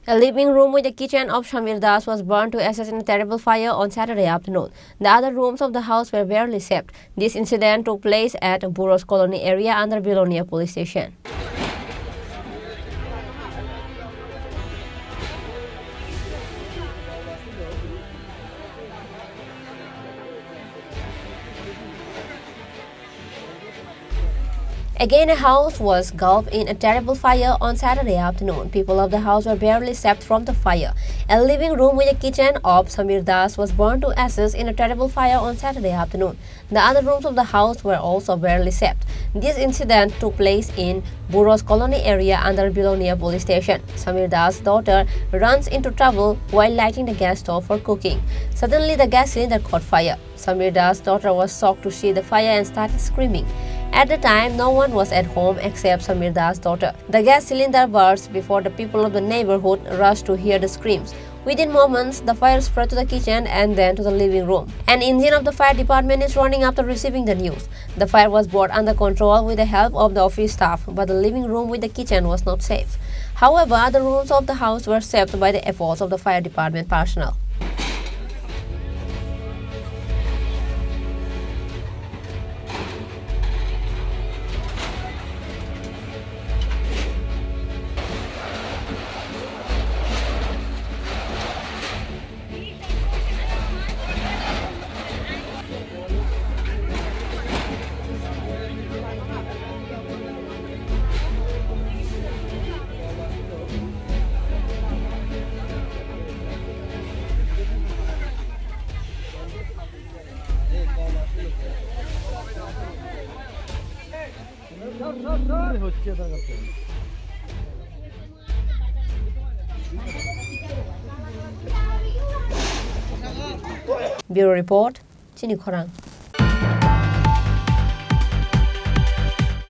A living room with a kitchen of Samir Das was burned to ashes in a terrible fire on Saturday afternoon. The other rooms of the house were barely saved. This incident took place at Burros Colony area under Bilonia police station. Again, a house was gulfed in a terrible fire on Saturday afternoon. People of the house were barely saved from the fire. A living room with a kitchen of Samir Das was burned to ashes in a terrible fire on Saturday afternoon. The other rooms of the house were also barely saved. This incident took place in Burros Colony area under Bilonia police station. Samir Das' daughter runs into trouble while lighting the gas stove for cooking. Suddenly, the gas cylinder caught fire. Samir Das' daughter was shocked to see the fire and started screaming. At the time, no one was at home except Samir Das' daughter. The gas cylinder burst before the people of the neighborhood rushed to hear the screams. Within moments, the fire spread to the kitchen and then to the living room. An engine of the fire department is running after receiving the news. The fire was brought under control with the help of the office staff, but the living room with the kitchen was not safe. However, other rooms of the house were saved by the efforts of the fire department personnel. Bureau report, Chini Khorang.